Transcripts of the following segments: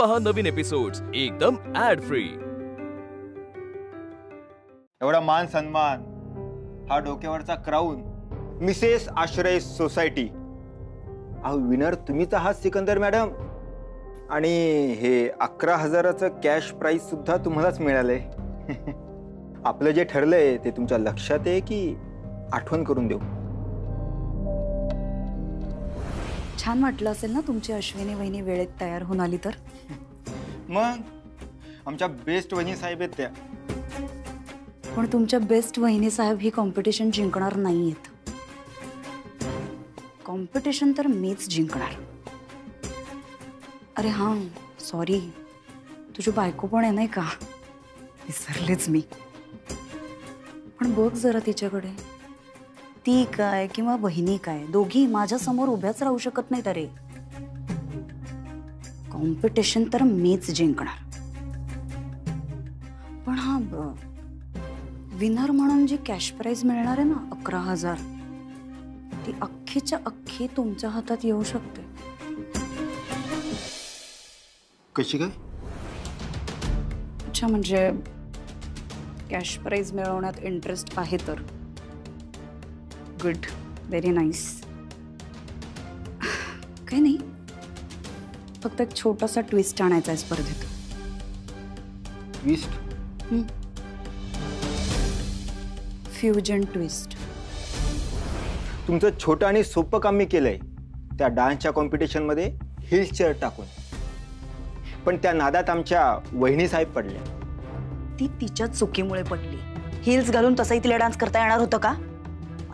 पहा नवीन एपिसोड्स एकदम add free. एवढा मान सन्मान, हा डोक्यावरचा क्राऊन, मिसेस आश्रय सोसायटी, अहो विनर तुम्हीच आहात सिकंदर मॅडम। आणि हे 11,000चं कॅश प्राइज सुद्धा तुम्हालाच मिळालंय। आपलं जे ठरलंय ते तुमच्या लक्षात आहे की आठवण करून देऊ? छान वाटलं असेल ना तुमची अश्विनी वहिनी वेळेत तयार होऊन आली तर? मग आमच्या बेस्ट वहिनी साहेब आहेत त्या। पण तुमच्या बेस्ट वहिनी साहेब ही कॉम्पिटिशन जिंकणार नाहीयेत। कॉम्पिटिशन तर मीच जिंकणार। अरे हां, सॉरी, तुझी बायको पण आहे नाही का? विसरलेच मी। पण बघ जरा तिच्याकडे, ती काय किंवा बहिणी काय दोघी माझ्या समोर उभ्याच राहू शकत नाहीत। अरे कॉम्पिटिशन तर मीच जिंकणार। पण हा विनर म्हणून जी कॅश प्राइज मिळणार आहे ना 11,000, ती अख्खीच्या अख्खी तुमच्या हातात येऊ शकते। कशी काय? अच्छा, म्हणजे कॅश प्राइज मिळवण्यात इंटरेस्ट आहे तर गुड, व्हेरी नाईस। काही नाही, फक्त एक छोटासा ट्विस्ट आणायचा आहे स्पर्धेत। ट्विस्ट? Fusion twist. तुमचं छोटं आणि सोपं काम मी केलंय त्या डान्सच्या कॉम्पिटिशन मध्ये हिल चेअर टाकून, पण त्या नादात आमच्या वहिनी साहेब पडल्या। ती तिच्या चुकीमुळे पडली। हिल्स घालून तसंही तिला डान्स करता येणार होतं का?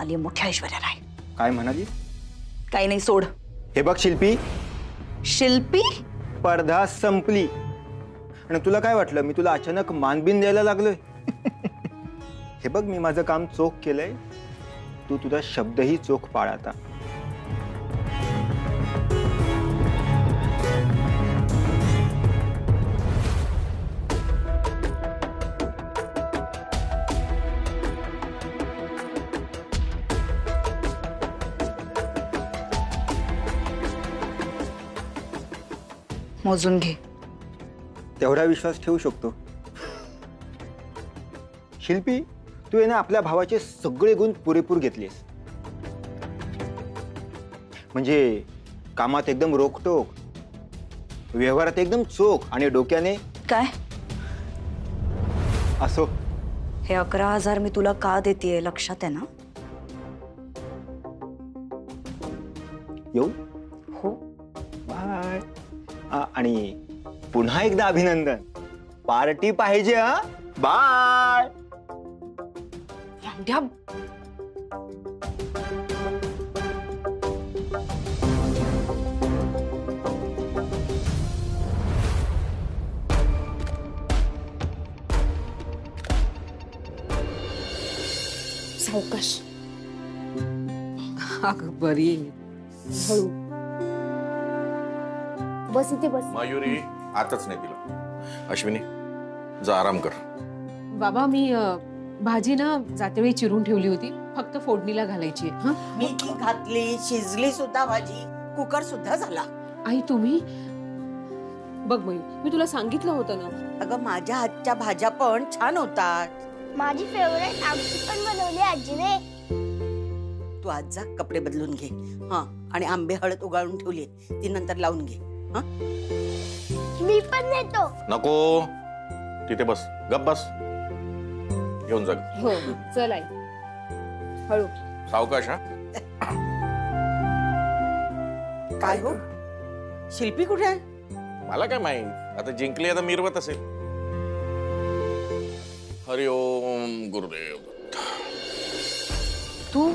आली मोठ्या ऐश्वर्या राय। काय म्हणाली? काही नाही, सोड। हे बघ शिल्पी, शिल्पी स्पर्धा संपली आणि तुला काय वाटलं मी तुला अचानक मानबिन द्यायला लागलोय? हे बघ, मी माझं काम चोख केलंय, तू तुझा शब्दही चोख पाळ आता। मोजून घे। तेवढा विश्वास ठेवू शकतो? शिल्पी, तू आहे ना आपल्या भावाचे सगळे गुण पुरेपूर घेतलेस। म्हणजे कामात एकदम रोखटोक, व्यवहारात एकदम चोख आणि डोक्याने काय? असो, हे 11,000 मी तुला का देतेय लक्षात आहे ना? येऊ? हो। बाय। आणि पुन्हा एकदा अभिनंदन, पार्टी पाहिजे हा? बाय। सावकाश। अगं बरी, हळू बस, इथे बस। मयुरी आताच नाही दिलं। अश्विनी जा आराम कर। बाबा मी भाजी ना जातेवेळी चिरून ठेवली होती, फक्त फोडणीला घालायची आहे। हं? मी ती घातली, शिजली सुद्धा भाजी, कुकर सुद्धा झाला। आई तुम्ही बघ मयू, मी तुला सांगितलं होतं ना। अगं माझ्या हातच्या भाज्या पण छान होतात। माझी फेवरेट आमटी पण बनवली आजीने। तू आज जा, कपडे बदलून घे। हा, आणि आंबे हळद उगाळून ठेवली, ती नंतर लावून घे। हा, मी पण नेतो। नको, तिथे बस, गप बस, घेऊन जा। हो, चल आई, हळू, सावकाश। हा, काय हो, शिल्पी कुठे आहे? मला काय माहित, आता जिंकली आता मिरवत असेल। हरि ओम गुरुदेव। तू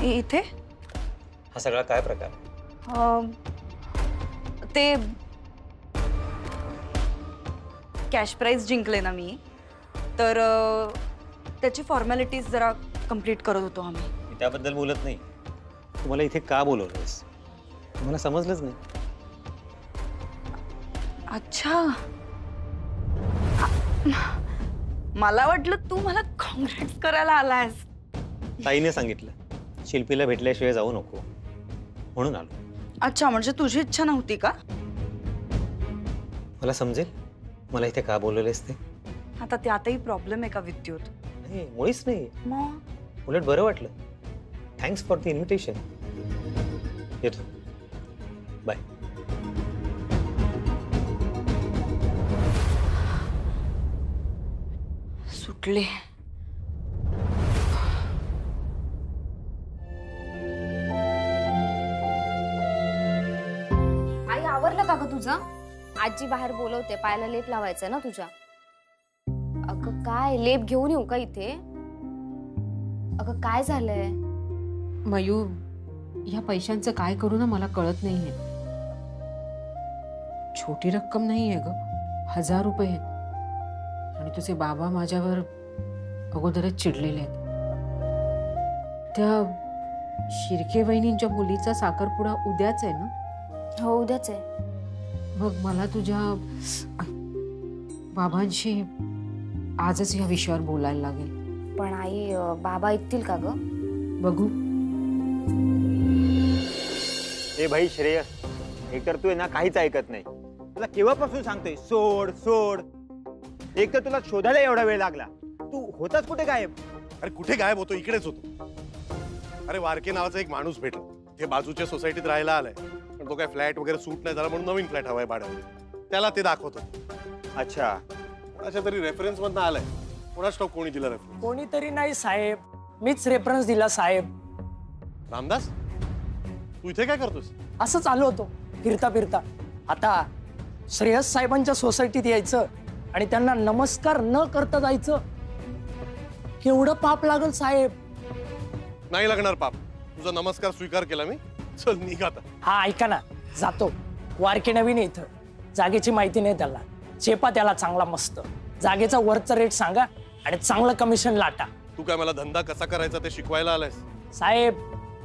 इथे? हा सगळा काय प्रकार? ते कॅश प्राइज जिंकले ना मी, तर त्याची फॉर्मॅलिटीज जरा कंप्लीट करत होतो आम्ही। मी त्याबद्दल बोलत नाही, तुम्हाला इथे का बोलवलंस मला समजलंच नाही। अच्छा, मला वाटलं तू मला काँग्रेट्स करायला आलायस। ताईने सांगितलं शिल्पीला भेटल्याशिवाय जाऊ नको म्हणून आलो। अच्छा, म्हणजे तुझी इच्छा नव्हती का? मला समजेल मला इथे का बोलवलेस ते? आता त्यातही प्रॉब्लेम आहे का विद्युत? नाही मुळीच नाही, मग उलट बरं वाटलं. Thanks for the invitation. येतो, बाय. सुटले. आई आवरलं का ग तुझं? आजी बाहेर बोलवते, पायाला लेप लावायचा ना तुझ्या. अगं काय लेप घेऊन येऊ का इथे? अगं काय झालंय? मयू, या पैशांचं काय करू ना मला कळत नाहीये. छोटी रक्कम नाहीये ग, 1000 रुपये आहेत. आणि तुझे बाबा माझ्यावर अगोदरच चिडलेले आहेत. त्या शिर्के वहिनींच्या मुलीचा साखरपुडा उद्याच आहे ना? हो उद्याच आहे. मग मला तुझ्या बाबांशी आजच या विषयावर बोलायला लागेल. पण आई बाबा ऐकतील का ग? बघू. ए भाई श्रेयस, एकतर तू आहे ना काहीच ऐकत नाही. तुला केव्हापासून सांगतोय सोड सोड. एक तर तुला शोधायला एवढा वेळ लागला, तू होताच कुठे गायब? अरे कुठे गायब होतो, इकडेच होतो. अरे वारके नावाचा एक माणूस भेटला, ते बाजूच्या सोसायटीत राहायला आलाय. पण तो काय फ्लॅट वगैरे सूट नाही झाला म्हणून नवीन फ्लॅट हवाय भाड्यावर. त्याला ते दाखवतो. अच्छा, कोणाच्या तरी रेफरन्स मधनं आलाय. कोणाच ठाऊक कोणी दिला रेफरन्स? कोणीतरी नाही साहेब, मीच रेफरन्स दिला साहेब. रामदास, तू इथे काय करतोस? असंच आलो होतो फिरता फिरता. आता श्रेयस साहेबांच्या सोसायटीत यायचं आणि त्यांना नमस्कार न करता जायचं, केवढं पाप लागल साहेब? नाही लागणार पाप. तुझा नमस्कार स्वीकार केला मी. चल निघ आता. हा ऐका ना, जातो. वारके नवीन आहे इथं, जागेची माहिती नाही त्याला. चेपा त्याला चांगला मस्त. जागेचा वरचा रेट सांगा आणि चांगलं कमिशन लाटा. तू काय मला धंदा कसा करायचा ते शिकवायला आलायस? साहेब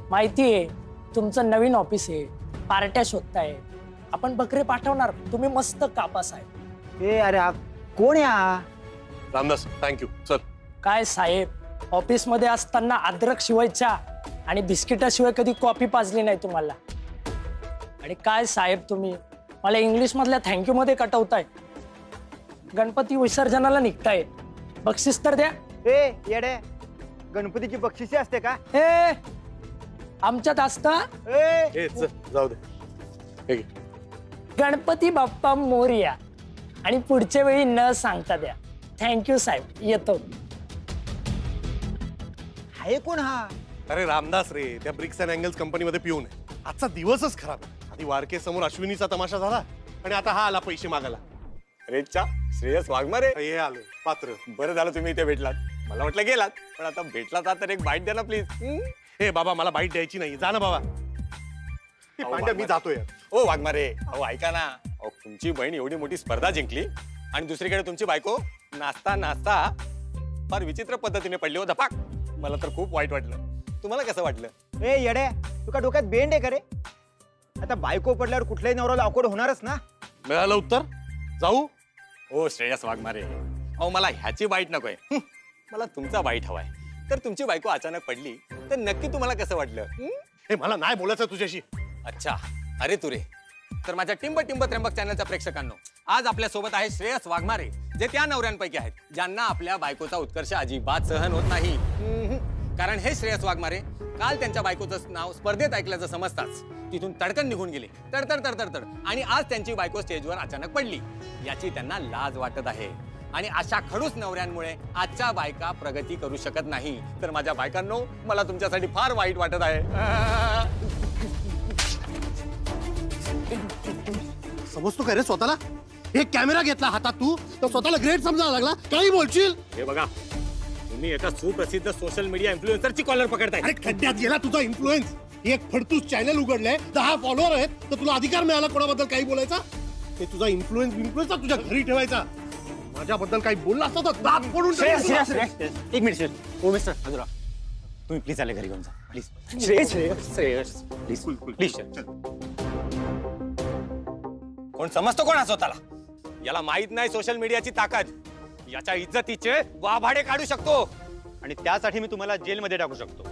माहिती आहे तुमचं नवीन ऑफिस आहे, पार्ट्या शोधताय. आपण बकरे पाठवणार, तुम्ही मस्त कापा साहेब. ए अरे कोण या? रामदास थँक्यू. चल. काय साहेब, ऑफिस मध्ये असताना अद्रक शिवायच्या आणि बिस्किटाशिवाय कधी कॉफी पाजली नाही तुम्हाला. आणि काय साहेब तुम्ही मला इंग्लिश मधल्या थँक्यू मध्ये कटवताय. गणपती विसर्जनाला निघताय, बक्षीस तर द्या. ए येडे, गणपतीची बक्षिसे असते का? ए आमच्यात असता. ए चल जाऊ दे. हे घे. गणपती बाप्पा मोरया. आणि पुढच्या वेळी न सांगता द्या. थँक्यू साहेब, येतो. आहे कोण हा? अरे रामदास रे, त्या ब्रिक्स अँड अँगल्स कंपनीमध्ये पिऊन आहे. आजचा दिवसच खराब आहे. आधी वारके समोर अश्विनीचा तमाशा झाला आणि आता हा आला पैसे मागायला. अरे चा, श्रेयस वाघमारे. हे आले पात्र. बरं झालं तुम्ही इथे भेटलात. मला वाटलं गेलात, पण आता भेटलात तर एक बाईट द्या ना प्लीज. हे बाबा मला बाईट द्यायची नाही. जा ना बाबा. पांड्या मी जातोय. ओ वाघमारे, अहो ऐका ना. अहो तुमची बहीण एवढी मोठी स्पर्धा जिंकली आणि दुसरीकडे तुमची बायको नाचता नाचता फार विचित्र पद्धतीने पडली हो धपाक. मला तर खूप वाईट वाटलं. तुम्हाला कसं वाटलं? ए येडे, तुका डोक्यात बेंड आहे का रे? आता बायको पडल्यावर कुठल्याही नवऱ्याला अवघड होणारच ना. मिळालं उत्तर. जाऊ. ओ श्रेयस वाघमारे, अहो मला ह्याची बाईट नकोय. मला तुमचा बाईट हवाय. तर तुमची बायको अचानक पडली तर नक्की तुम्हाला कसं वाटलं? हे मला नाही बोलायचं तुझ्याशी. अच्छा, अरे तुरे. तर माझ्या टिंब टिंब त्र्यंबक चॅनलच्या प्रेक्षकांनो, आज आपल्या सोबत आहे श्रेयस वाघमारे, जे त्या नवऱ्यांपैकी आहेत ज्यांना आपल्या बायकोचा उत्कर्ष अजिबात सहन होत नाही. कारण हे श्रेयस वाघमारे काल त्यांच्या बायकोचं नाव स्पर्धेत ऐकल्याचं समजताच तिथून तडकन निघून गेले. तडतड तडतड. आणि आज त्यांची बायको स्टेजवर अचानक पडली. याची त्यांना लाज वाटत आहे. आणि अशा खडूस नवऱ्यांमुळे आजच्या बायका प्रगती करू शकत नाही. तर माझ्या बायकांनो, मला तुमच्यासाठी फार वाईट वाटत आहे. समजतो का रे स्वतःला? एक कॅमेरा घेतला हातात तू तर स्वतःला ग्रेट समजायला लागला. काही बोलशील? हे बघा, तुम्ही एका सुप्रसिद्ध सोशल मीडिया इन्फ्लुएन्सरची कॉलर पकडताय. अरे खड्ड्यात गेला तुझा इन्फ्लुएन्स. एक फडतूस चॅनल उघडलंय, 10 फॉलोअर आहेत, तर तुला अधिकार मिळाला कोणाबद्दल काही बोलायचा? ते तुझा इन्फ्लुएन्स तुझ्या घरी ठेवायचा. माझ्याबद्दल काही बोलला असता तर दात फोडून टाकेन. एक मिनिट. ओ मिस्टर हजुरा, तुम्ही प्लीज आले घरी घेऊन जा प्लीज. Shreyas please please. कोण समजतो कोण स्वतःला? याला माहित नाही सोशल मीडियाची ताकद. याच्या इज्जतीचे वाभाडे काढू शकतो. आणि त्यासाठी मी तुम्हाला जेलमध्ये टाकू शकतो.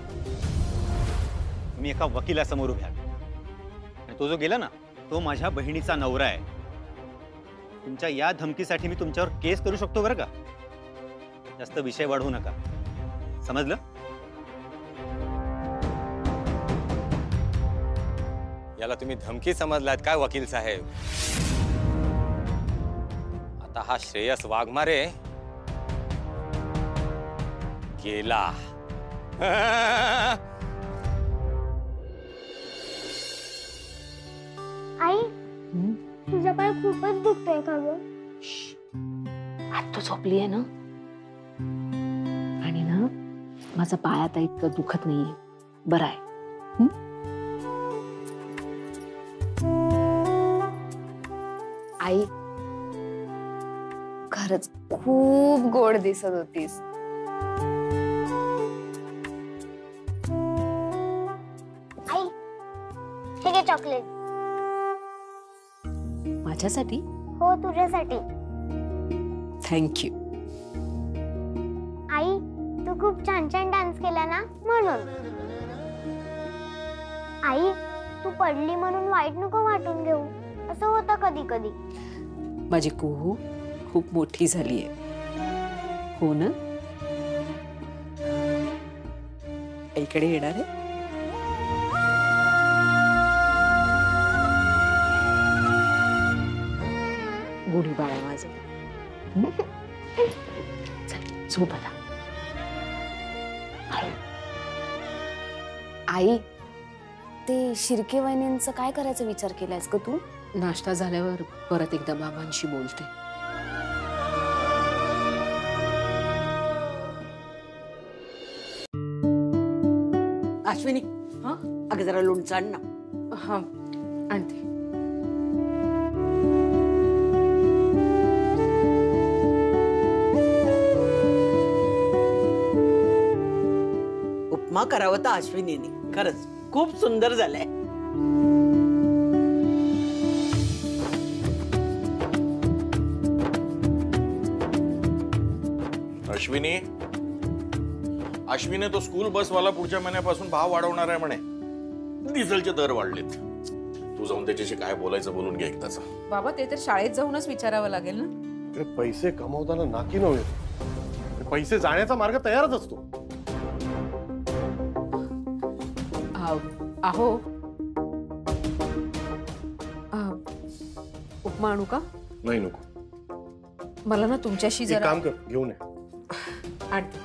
मी एका वकिलासमोर उभ्या आणि तो जो गेला ना, तो माझ्या बहिणीचा नवरा आहे. तुमच्या या धमकीसाठी मी तुमच्यावर केस करू शकतो बरं का. जास्त विषय वाढवू नका, समजलं? याला तुम्ही धमकी समजलात काय वकील साहेब? आता हा श्रेयस वाघमारे गेला. आई तुझा पाय खूपच दुखतोय का ग? आज तू झोपली आहे ना, आणि ना माझा पाय आता इतकं दुखत नाहीये, बरं आहे. आई खरंच खूप गोड दिसत होतीस. आई हे घे चॉकलेट. माझ्यासाठी? हो तुझ्यासाठी. थँक्यू. आई तू खूप छान छान डान्स केला ना म्हणून. आई तू पडली म्हणून वाईट नको वाटून घेऊ, असं होतं कधी कधी. माझी कुहू खूप मोठी झाली आहे, हो ना? आईकडे येणार आहे? गुढी बाळा माझं. चल झोप आता. आई ते शिर्के वहिनींचं काय करायचा विचार केलायस ग तू? नाश्ता झाल्यावर परत एकदा बाबांशी बोलते. अश्विनी, हा अगं जरा लोणचं आण ना. हा आणते. उपमा करावं तर अश्विनीने, खरंच खूप सुंदर झालंय. अश्विनी तो स्कूल बस वाला पुढच्या महिन्यापासून भाव वाढवणार आहे म्हणे. डिझेलचे दर वाढलेत. तू जाऊन त्याच्याशी काय बोलायचं बोलून घे एकदाच. बाबा ते तर शाळेत जाऊनच विचारावं लागेल ना. पैसे कमवताना नाकी नव्हे, पैसे जाण्याचा मार्ग तयारच असतो. अहो उपमा आणू का? नाही नको. मला ना तुमच्याशी एक जरा काम कर, घेऊन ये. आणते.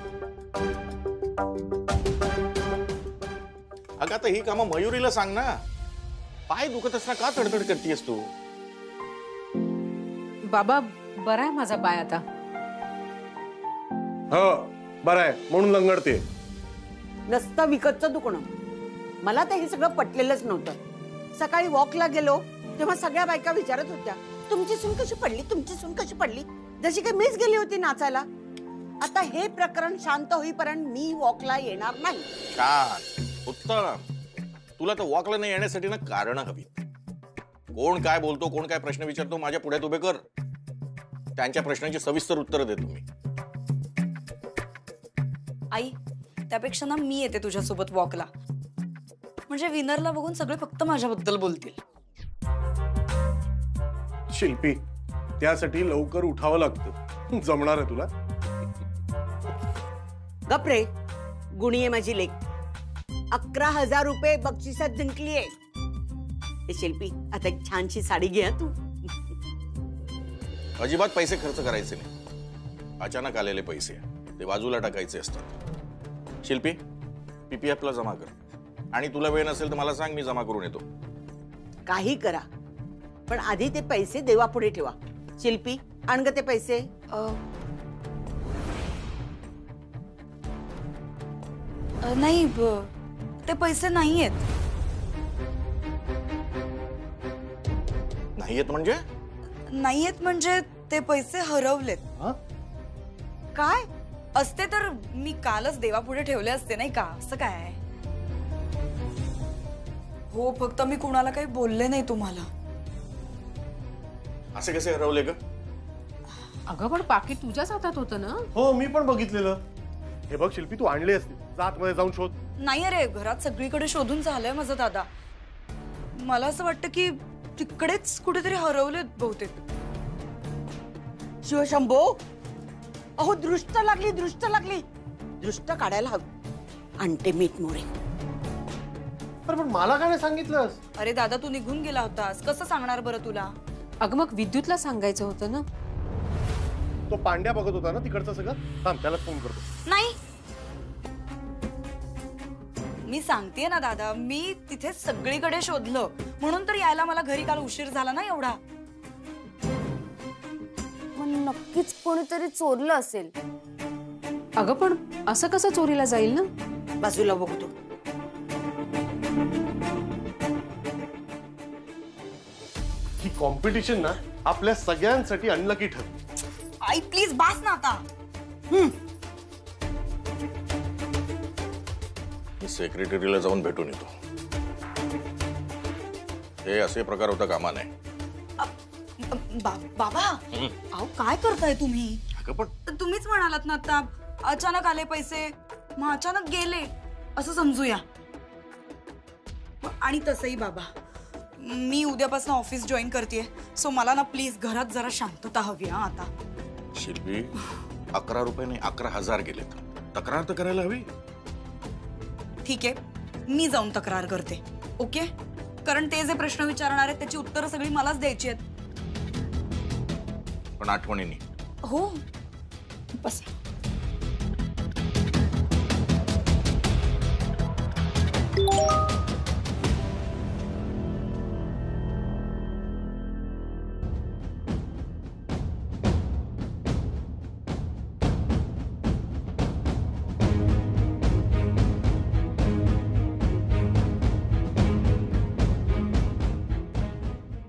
अगं आता ही कामं मयुरीला सांग ना. पाय दुखत असताना का तडतड करतेस तू? बाबा बरा आहे माझा पाय आता. हो बरं आहे म्हणून लंगडते. नसतं विकतचं दुखणं. मला तर हे सगळं पटलेलंच नव्हतं. सकाळी वॉकला गेलो तेव्हा सगळ्या बायका विचारत होत्या, तुमची सून कशी पडली, तुमची सून कशी पडली, जशी काही मीच गेली होती नाचायला. आता हे प्रकरण शांत होईपर्यंत मी वॉकला येणार नाही. छान, उत्तम. तुला तर वॉकला नाही येण्यासाठी ना कारण हवीत. कोण काय बोलतो, कोण काय प्रश्न विचारतो, माझ्या पुढ्यात उभे कर. त्यांच्या प्रश्नांची सविस्तर उत्तर दे तुम्ही. आई त्यापेक्षा ना मी येते तुझ्यासोबत वॉकला. म्हणजे विनरला बघून सगळे फक्त माझ्याबद्दल बोलतील. शिल्पी, त्यासाठी लवकर उठावं लागतं. जमणार आहे तुला? गप्रे, गुणी आहे माझी लेक. 11,000 रुपये बक्षिसात जिंकलीये. हे शिल्पी, आता एक छानशी साडी घे तू. अजिबात पैसे खर्च करायचे नाही. अचानक आलेले पैसे ते बाजूला टाकायचे असतात. शिल्पी, पीपीएफ ला जमा कर. आणि तुला वेळ नसेल तर मला सांग, मी जमा करून येतो. काही करा, पण आधी ते पैसे देवापुढे ठेवा. शिल्पी, आण ग ते पैसे. नाही ते पैसे नाहीयेत. नाहीयेत म्हणजे? नाहीयेत म्हणजे ते पैसे हरवलेत. काय? असते तर मी कालच देवापुढे ठेवले असते नाही का? असं काय? हो, फक्त मी कुणाला काही बोलले नाही तुम्हाला. असे कसे हरवले ग? अगं पण पाकीट तुझ्याच हातात होतं ना. हो, मी पण बघितलेलं. हे बघ शिल्पी, तू आणले असते. जात मध्ये जाऊन शोध. नाही अरे, घरात सगळीकडे शोधून झालंय माझं दादा. मला असं वाटतं की तिकडेच कुठेतरी हरवलेत बहुतेक. शिवशंभो, अहो दृष्ट लागली, दृष्ट लागली. दृष्ट काढायला हवी. आणते मीठ मोरे. पण मला काय नाही सांगितलंस? अरे दादा, तू निघून गेला होतास, कसं सांगणार बरं तुला? अगं मग विद्युतला सांगायचं होतं ना. तो पांड्या बघत होता ना तिकडचं सगळं. थांब, त्याला फोन करतो. नाही, मी सांगतेय ना दादा, मी तिथे सगळीकडे शोधलं, म्हणून तर यायला मला घरी काल उशीर झाला ना एवढा. मग नक्कीच कोणीतरी चोरलं असेल. अगं पण असं कसं चोरीला जाईल ना? बाजूला बघतो. ही कॉम्पिटिशन ना आपल्या सगळ्यांसाठी अनलकी ठरली. आई प्लीज बास ना आता. सेक्रेटरीला जाऊन भेटून येतो. हे असे प्रकार होता कामा नाही. बाबा, अहो काय करताय तुम्ही? पण तुम्हीच म्हणालात ना आता, अचानक आले पैसे, मग अचानक गेले असं समजूया. आणि तसंही बाबा, मी उद्यापासून ऑफिस जॉईन करतेय, सो मला ना प्लीज घरात जरा शांतता हवी. आता शिल्पी, 11 रुपये नाही 11,000 गेलेत. तक्रार तर करायला हवी. ठीक आहे, मी जाऊन तक्रार करते. ओके, कारण ते जे प्रश्न विचारणार आहेत त्याची उत्तरं सगळी मलाच द्यायची आहेत. पण आठवणीने. हो, बस.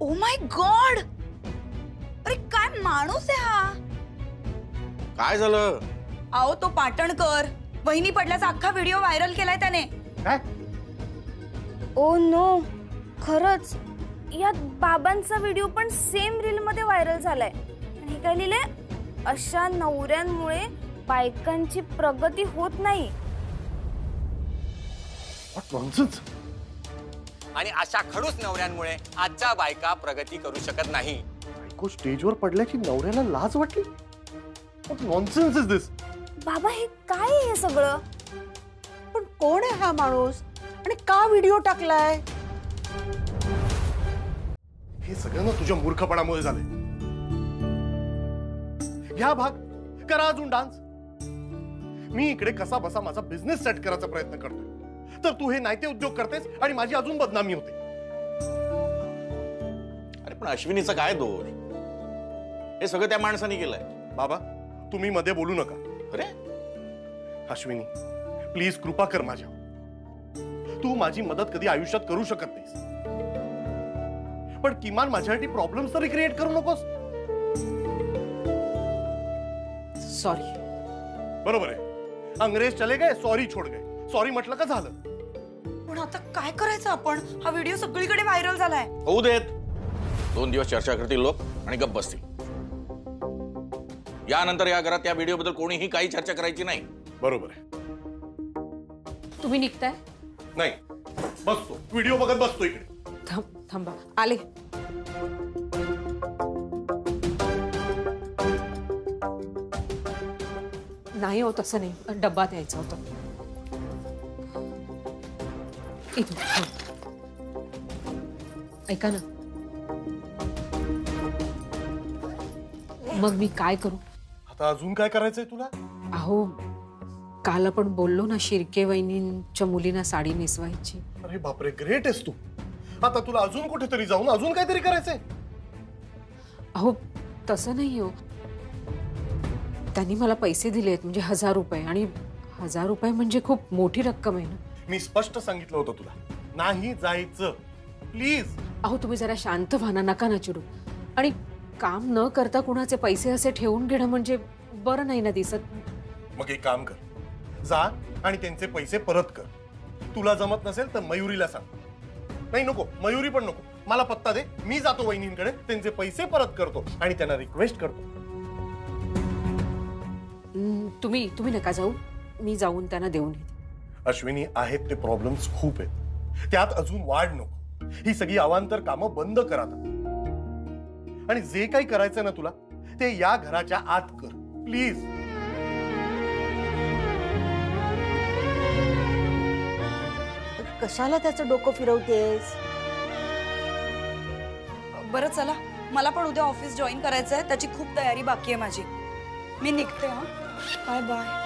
ओ माय गॉड, अरे काय माणूस आहे हा. काय झालं? आओ तो पाटणकर, वहिनी पडल्याचा अख्खा व्हिडिओ व्हायरल केलाय त्याने. काय? ओ नो, खरंच यात बाबांचा व्हिडिओ पण सेम रील मध्ये व्हायरल झालाय. आणि काय लिहिलंय, अशा नवऱ्यांमुळे बायकांची प्रगती होत नाही. आणि अशा खडूस नवऱ्यांमुळे आजच्या बायका प्रगती करू शकत नाही. बायको स्टेजवर पडल्याची नवऱ्याला लाज वाटली. What nonsense is this? बाबा हे काय आहे हे सगळं? पण कोण आहे हा माणूस आणि का व्हिडिओ टाकलाय? हे सगळं ना तुझ्या मूर्खपणामुळे झालंय. घ्या भाग, करा अजून डान्स. मी इकडे कसा बसा माझा बिझनेस सेट करायचा प्रयत्न करतोय, तर तू हे नाहीते उद्योग करतेस आणि माझी अजून बदनामी होते. अरे पण अश्विनीचा काय दोष? हे सगळं त्या माणसाने केलंय. बाबा, तुम्ही मध्ये बोलू नका. अरे अश्विनी, प्लीज कृपा कर माझ्यावर. तू माझी मदत कधी आयुष्यात करू शकत नाहीस, पण किमान माझ्यासाठी प्रॉब्लेम्स तरी क्रिएट करू नकोस. सॉरी. बरोबर आहे. अंग्रेज चले गए, सॉरी छोड गए. सॉरी म्हटलं का झालं. पण आता काय करायचं आपण? हा व्हिडिओ सगळीकडे व्हायरल झालाय. होऊ देत. 2 दिवस चर्चा करतील लोक आणि गप्प बसतील. यानंतर या घरात त्या व्हिडिओ बद्दल कोणीही काही चर्चा करायची नाही. बरोबर आहे. तुम्ही निघताय? नाही, बसतो व्हिडिओ बघत बसतो इकडे. थांबा, आले. नाही हो, तसं नाही, डब्बा द्यायचा होता. ऐका ना, मग मी काय करू आता? अजून काय करायचंय तुला? अहो काल आपण बोललो ना, शिर्के वहिनींच्या मुलींना साडी नेसवायची. अरे बापरे, ग्रेट आहेस तू. आता तुला अजून कुठेतरी जाऊन अजून काहीतरी करायचंय. अहो तसं नाही हो, त्यांनी मला पैसे दिलेत, म्हणजे 1000 रुपये. आणि 1000 रुपये म्हणजे खूप मोठी रक्कम आहे ना. मी स्पष्ट सांगितलं होतं तुला नाही जायचं. प्लीज. अहो तुम्ही जरा शांत व्हा ना, नका ना चिडू. आणि काम न करता कुणाचे पैसे असे ठेवून घेणं म्हणजे बरं नाही ना दिसत. मग एक काम कर, जा आणि त्यांचे पैसे परत कर. तुला जमत नसेल तर मयुरीला सांग. नाही नको, मयुरी पण नको, मला पत्ता दे. मी जातो वहिनींकडे, त्यांचे पैसे परत करतो आणि त्यांना रिक्वेस्ट करतो. तुम्ही नका जाऊ, मी जाऊन त्यांना देऊन येते. अश्विनी, आहेत ते प्रॉब्लेम्स खूप आहेत, त्यात अजून वाढ नको. ही सगळी अवांतर कामं बंद करा. आणि जे काही करायचं ना तुला, ते या घराच्या आत कर प्लीज. कशाला त्याचं डोकं फिरवतेस? बरं चला, मला पण उद्या ऑफिस जॉईन करायचं आहे, त्याची खूप तयारी बाकी आहे माझी. मी निघते. हा, बाय बाय.